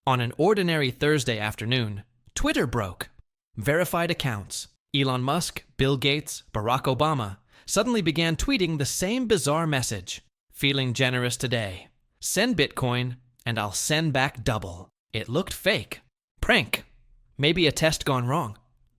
On an ordinary Thursday afternoon, Twitter broke. Verified accounts, Elon Musk, Bill Gates, Barack Obama, suddenly began tweeting the same bizarre message. Feeling generous today. Send Bitcoin, and I'll send back double. It looked fake. Prank. Maybe a test gone wrong.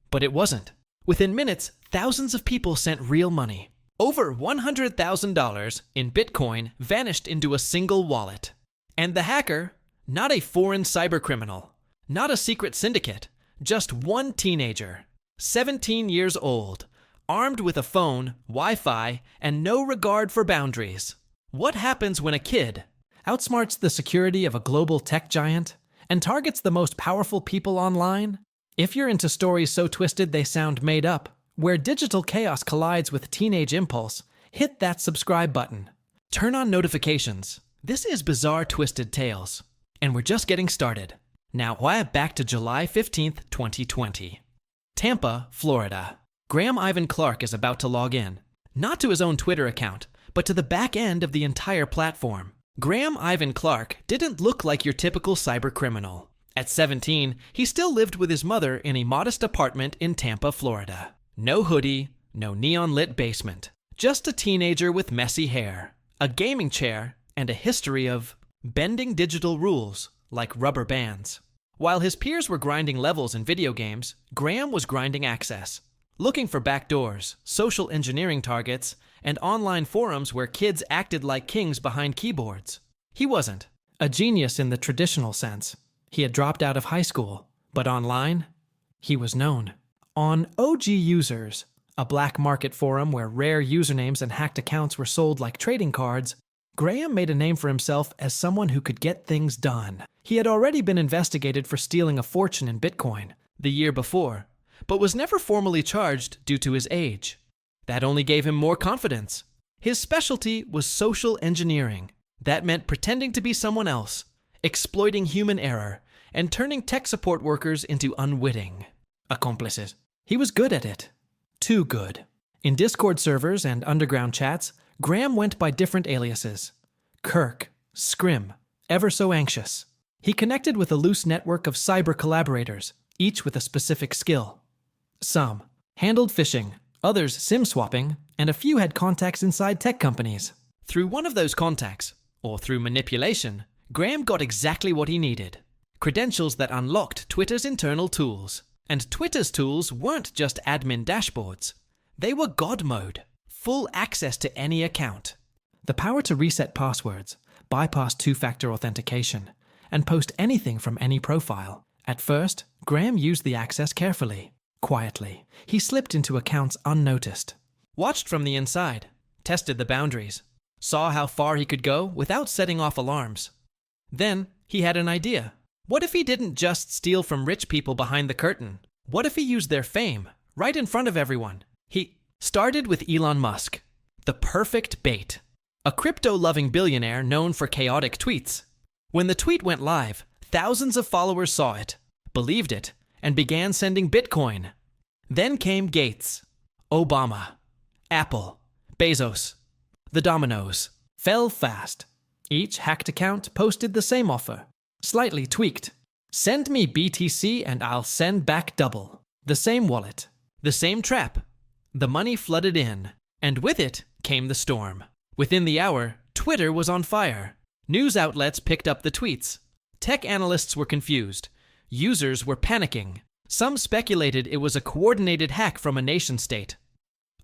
But it wasn't. Within minutes, thousands of people sent real money. Over $100,000 in Bitcoin vanished into a single wallet. And the hacker, not a foreign cybercriminal, not a secret syndicate, just one teenager, 17 years old, armed with a phone, Wi-Fi, and no regard for boundaries. What happens when a kid outsmarts the security of a global tech giant and targets the most powerful people online? If you're into stories so twisted they sound made up, where digital chaos collides with teenage impulse, hit that subscribe button. Turn on notifications. This is Bizarre Twisted Tales, and we're just getting started. Now, back to July 15th, 2020. Tampa, Florida. Graham Ivan Clark is about to log in, not to his own Twitter account, but to the back end of the entire platform. Graham Ivan Clark didn't look like your typical cybercriminal. At 17, he still lived with his mother in a modest apartment in Tampa, Florida. No hoodie, no neon-lit basement. Just a teenager with messy hair, a gaming chair, and a history of bending digital rules like rubber bands. While his peers were grinding levels in video games, Graham was grinding access, looking for backdoors, social engineering targets, and online forums where kids acted like kings behind keyboards. He wasn't a genius in the traditional sense. He had dropped out of high school, but online, he was known. On OG Users, a black market forum where rare usernames and hacked accounts were sold like trading cards, Graham made a name for himself as someone who could get things done. He had already been investigated for stealing a fortune in Bitcoin the year before, but was never formally charged due to his age. That only gave him more confidence. His specialty was social engineering. That meant pretending to be someone else, exploiting human error, and turning tech support workers into unwitting accomplices. He was good at it. Too good. In Discord servers and underground chats, Graham went by different aliases. Kirk, Scrim, Ever So Anxious. He connected with a loose network of cyber collaborators, each with a specific skill. Some handled phishing, others SIM swapping, and a few had contacts inside tech companies. Through one of those contacts, or through manipulation, Graham got exactly what he needed. Credentials that unlocked Twitter's internal tools. And Twitter's tools weren't just admin dashboards. They were God mode. Full access to any account. The power to reset passwords, bypass two-factor authentication, and post anything from any profile. At first, Graham used the access carefully. Quietly, he slipped into accounts unnoticed. Watched from the inside, tested the boundaries, saw how far he could go without setting off alarms. Then, he had an idea. What if he didn't just steal from rich people behind the curtain? What if he used their fame, right in front of everyone? He started with Elon Musk, the perfect bait. A crypto-loving billionaire known for chaotic tweets. When the tweet went live, thousands of followers saw it, believed it, and began sending Bitcoin. Then came Gates, Obama, Apple, Bezos. The dominoes fell fast. Each hacked account posted the same offer. Slightly tweaked. Send me BTC and I'll send back double. The same wallet. The same trap. The money flooded in. And with it came the storm. Within the hour, Twitter was on fire. News outlets picked up the tweets. Tech analysts were confused. Users were panicking. Some speculated it was a coordinated hack from a nation-state.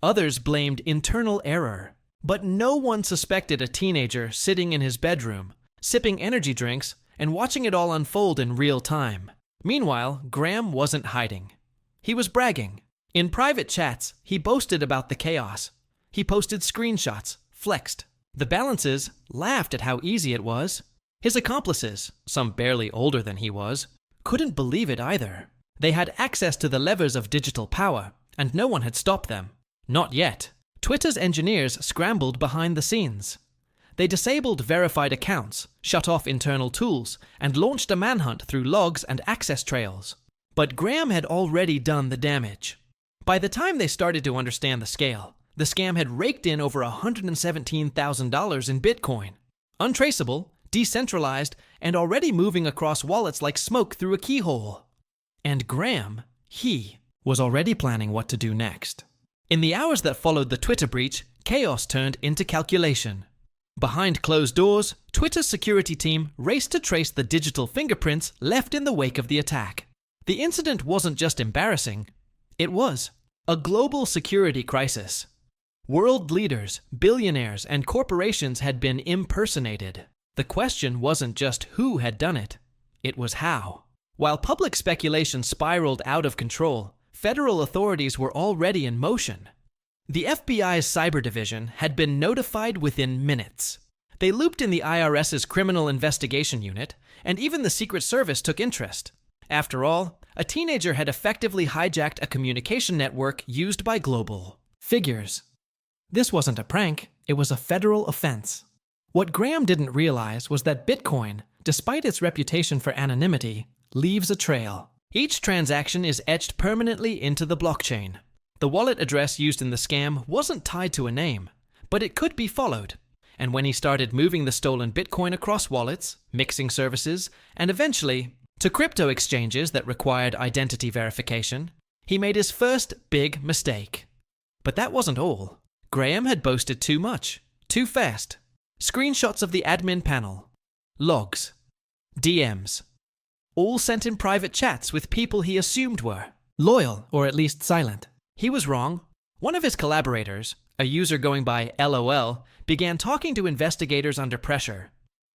Others blamed internal error. But no one suspected a teenager sitting in his bedroom, sipping energy drinks, and watching it all unfold in real time. Meanwhile, Graham wasn't hiding. He was bragging. In private chats, he boasted about the chaos. He posted screenshots, flexed. The balances laughed at how easy it was. His accomplices, some barely older than he was, couldn't believe it either. They had access to the levers of digital power, and no one had stopped them. Not yet. Twitter's engineers scrambled behind the scenes. They disabled verified accounts, shut off internal tools, and launched a manhunt through logs and access trails. But Graham had already done the damage. By the time they started to understand the scale, the scam had raked in over $117,000 in Bitcoin. Untraceable, decentralized, and already moving across wallets like smoke through a keyhole. And Graham, he was already planning what to do next. In the hours that followed the Twitter breach, chaos turned into calculation. Behind closed doors, Twitter's security team raced to trace the digital fingerprints left in the wake of the attack. The incident wasn't just embarrassing, it was a global security crisis. World leaders, billionaires, and corporations had been impersonated. The question wasn't just who had done it, it was how. While public speculation spiraled out of control, federal authorities were already in motion. The FBI's cyber division had been notified within minutes. They looped in the IRS's criminal investigation unit, and even the Secret Service took interest. After all, a teenager had effectively hijacked a communication network used by global figures. This wasn't a prank, it was a federal offense. What Graham didn't realize was that Bitcoin, despite its reputation for anonymity, leaves a trail. Each transaction is etched permanently into the blockchain. The wallet address used in the scam wasn't tied to a name, but it could be followed. And when he started moving the stolen Bitcoin across wallets, mixing services, and eventually to crypto exchanges that required identity verification, he made his first big mistake. But that wasn't all. Graham had boasted too much, too fast. Screenshots of the admin panel, logs, DMs, all sent in private chats with people he assumed were loyal or at least silent. He was wrong. One of his collaborators, a user going by LOL, began talking to investigators under pressure.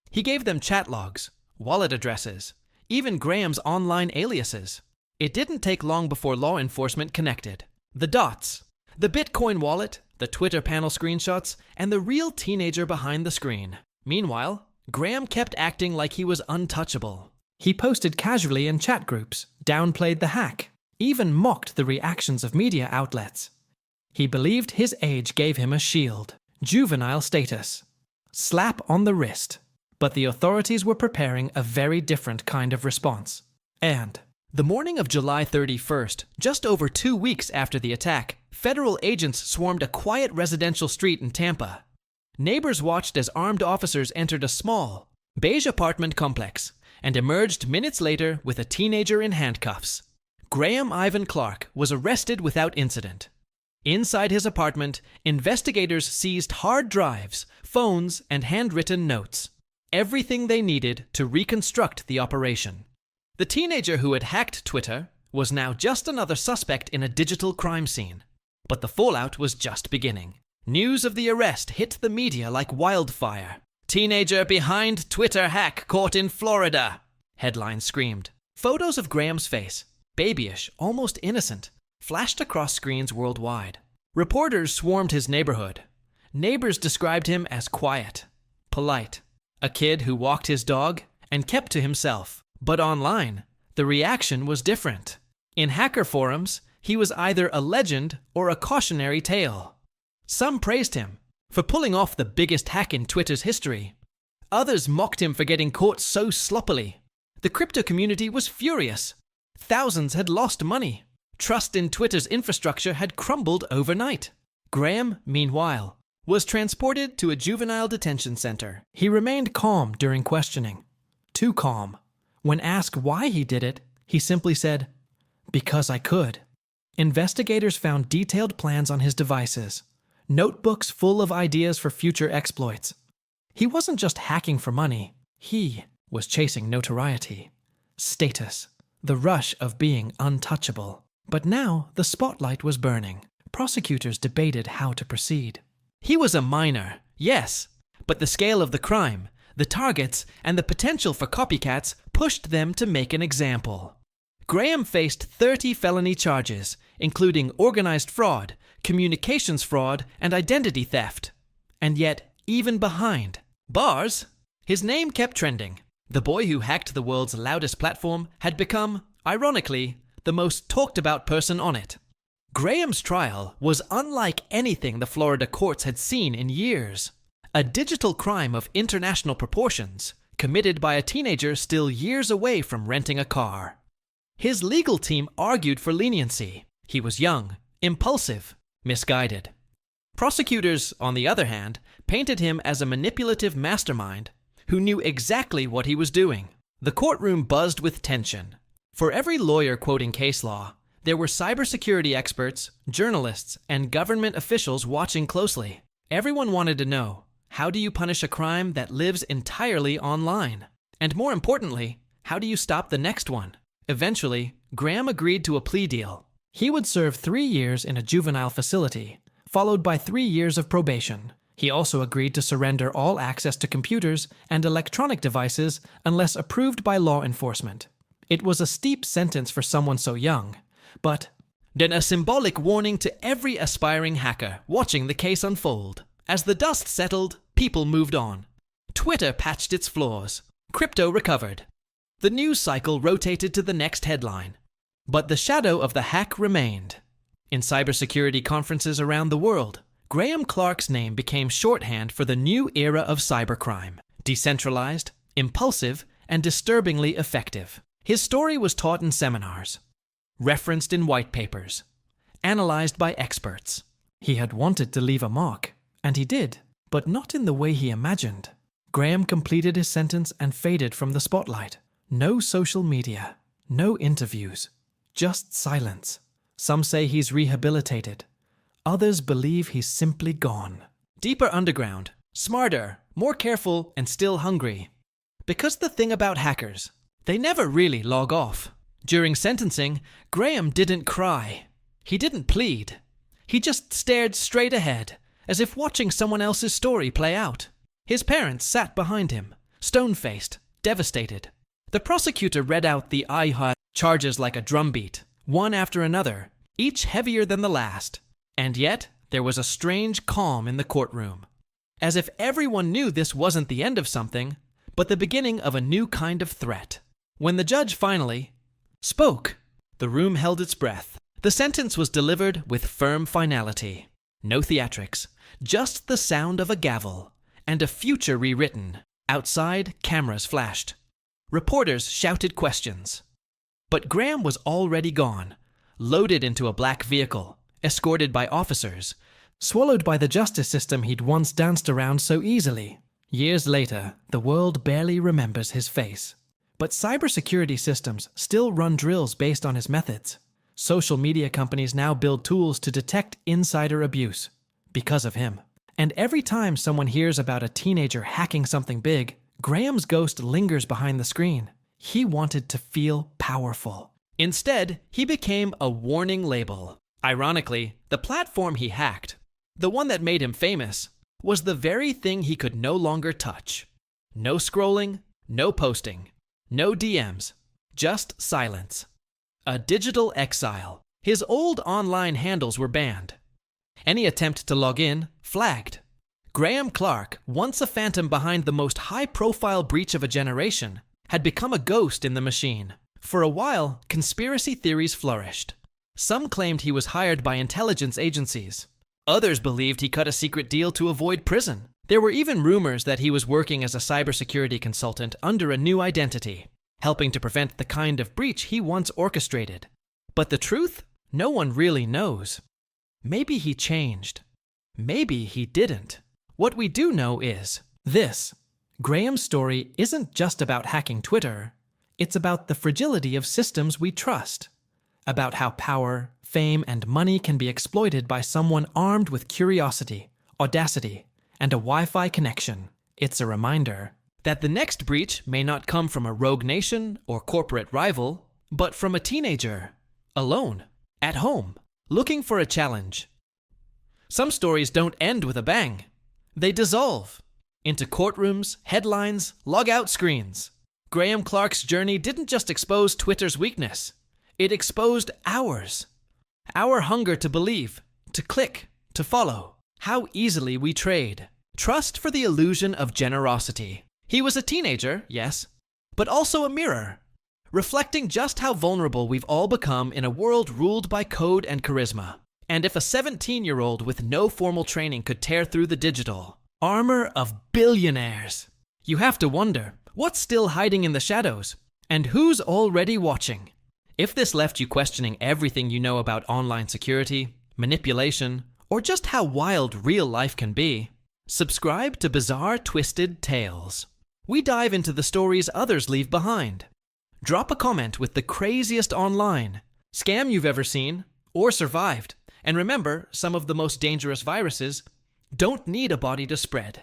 He gave them chat logs, wallet addresses, even Graham's online aliases. It didn't take long before law enforcement connected. The dots, the Bitcoin wallet, the Twitter panel screenshots, and the real teenager behind the screen. Meanwhile, Graham kept acting like he was untouchable. He posted casually in chat groups, downplayed the hack, even mocked the reactions of media outlets. He believed his age gave him a shield, juvenile status, slap on the wrist. But the authorities were preparing a very different kind of response. And the morning of July 31st, just over 2 weeks after the attack, federal agents swarmed a quiet residential street in Tampa. Neighbors watched as armed officers entered a small, beige apartment complex and emerged minutes later with a teenager in handcuffs. Graham Ivan Clark was arrested without incident. Inside his apartment, investigators seized hard drives, phones, and handwritten notes. Everything they needed to reconstruct the operation. The teenager who had hacked Twitter was now just another suspect in a digital crime scene. But the fallout was just beginning. News of the arrest hit the media like wildfire. "Teenager behind Twitter hack caught in Florida," headlines screamed. Photos of Graham's face, babyish, almost innocent, flashed across screens worldwide. Reporters swarmed his neighborhood. Neighbors described him as quiet, polite, a kid who walked his dog and kept to himself. But online, the reaction was different. In hacker forums, he was either a legend or a cautionary tale. Some praised him for pulling off the biggest hack in Twitter's history. Others mocked him for getting caught so sloppily. The crypto community was furious. Thousands had lost money. Trust in Twitter's infrastructure had crumbled overnight. Graham, meanwhile, was transported to a juvenile detention center. He remained calm during questioning. Too calm. When asked why he did it, he simply said, "Because I could." Investigators found detailed plans on his devices, notebooks full of ideas for future exploits. He wasn't just hacking for money. He was chasing notoriety, status, the rush of being untouchable. But now the spotlight was burning. Prosecutors debated how to proceed. He was a minor, yes, but the scale of the crime, the targets, and the potential for copycats pushed them to make an example. Graham faced 30 felony charges, including organized fraud, communications fraud, and identity theft. And yet, even behind bars, his name kept trending. The boy who hacked the world's loudest platform had become, ironically, the most talked about person on it. Graham's trial was unlike anything the Florida courts had seen in years. A digital crime of international proportions, committed by a teenager still years away from renting a car. His legal team argued for leniency. He was young, impulsive, misguided. Prosecutors, on the other hand, painted him as a manipulative mastermind who knew exactly what he was doing. The courtroom buzzed with tension. For every lawyer quoting case law, there were cybersecurity experts, journalists, and government officials watching closely. Everyone wanted to know, how do you punish a crime that lives entirely online? And more importantly, how do you stop the next one? Eventually, Graham agreed to a plea deal. He would serve 3 years in a juvenile facility, followed by 3 years of probation. He also agreed to surrender all access to computers and electronic devices unless approved by law enforcement. It was a steep sentence for someone so young, but then a symbolic warning to every aspiring hacker watching the case unfold. As the dust settled, people moved on. Twitter patched its flaws. Crypto recovered. The news cycle rotated to the next headline. But the shadow of the hack remained. In cybersecurity conferences around the world, Graham Clark's name became shorthand for the new era of cybercrime. Decentralized, impulsive, and disturbingly effective. His story was taught in seminars, referenced in white papers, analyzed by experts. He had wanted to leave a mark, and he did, but not in the way he imagined. Graham completed his sentence and faded from the spotlight. No social media, no interviews, just silence. Some say he's rehabilitated. Others believe he's simply gone. Deeper underground, smarter, more careful, and still hungry. Because the thing about hackers, they never really log off. During sentencing, Graham didn't cry. He didn't plead. He just stared straight ahead, as if watching someone else's story play out. His parents sat behind him, stone-faced, devastated. The prosecutor read out the IHA charges like a drumbeat, one after another, each heavier than the last. And yet, there was a strange calm in the courtroom. As if everyone knew this wasn't the end of something, but the beginning of a new kind of threat. When the judge finally spoke, the room held its breath. The sentence was delivered with firm finality. No theatrics, just the sound of a gavel, and a future rewritten. Outside, cameras flashed. Reporters shouted questions. But Graham was already gone, loaded into a black vehicle, escorted by officers, swallowed by the justice system he'd once danced around so easily. Years later, the world barely remembers his face. But cybersecurity systems still run drills based on his methods. Social media companies now build tools to detect insider abuse because of him. And every time someone hears about a teenager hacking something big, Graham's ghost lingers behind the screen. He wanted to feel powerful. Instead, he became a warning label. Ironically, the platform he hacked, the one that made him famous, was the very thing he could no longer touch. No scrolling, no posting, no DMs, just silence. A digital exile. His old online handles were banned. Any attempt to log in, flagged. Graham Clark, once a phantom behind the most high-profile breach of a generation, had become a ghost in the machine. For a while, conspiracy theories flourished. Some claimed he was hired by intelligence agencies. Others believed he cut a secret deal to avoid prison. There were even rumors that he was working as a cybersecurity consultant under a new identity, helping to prevent the kind of breach he once orchestrated. But the truth? No one really knows. Maybe he changed. Maybe he didn't. What we do know is this. Graham's story isn't just about hacking Twitter. It's about the fragility of systems we trust. About how power, fame, and money can be exploited by someone armed with curiosity, audacity, and a Wi-Fi connection. It's a reminder that the next breach may not come from a rogue nation or corporate rival, but from a teenager, alone, at home, looking for a challenge. Some stories don't end with a bang. They dissolve into courtrooms, headlines, log-out screens. Graham Clark's journey didn't just expose Twitter's weakness. It exposed ours. Our hunger to believe, to click, to follow. How easily we trade. Trust for the illusion of generosity. He was a teenager, yes, but also a mirror, reflecting just how vulnerable we've all become in a world ruled by code and charisma. And if a 17-year-old with no formal training could tear through the digital armor of billionaires, you have to wonder, what's still hiding in the shadows? And who's already watching? If this left you questioning everything you know about online security, manipulation, or just how wild real life can be, subscribe to Bizarre Twisted Tales. we dive into the stories others leave behind. Drop a comment with the craziest online scam you've ever seen or survived. And remember, some of the most dangerous viruses don't need a body to spread.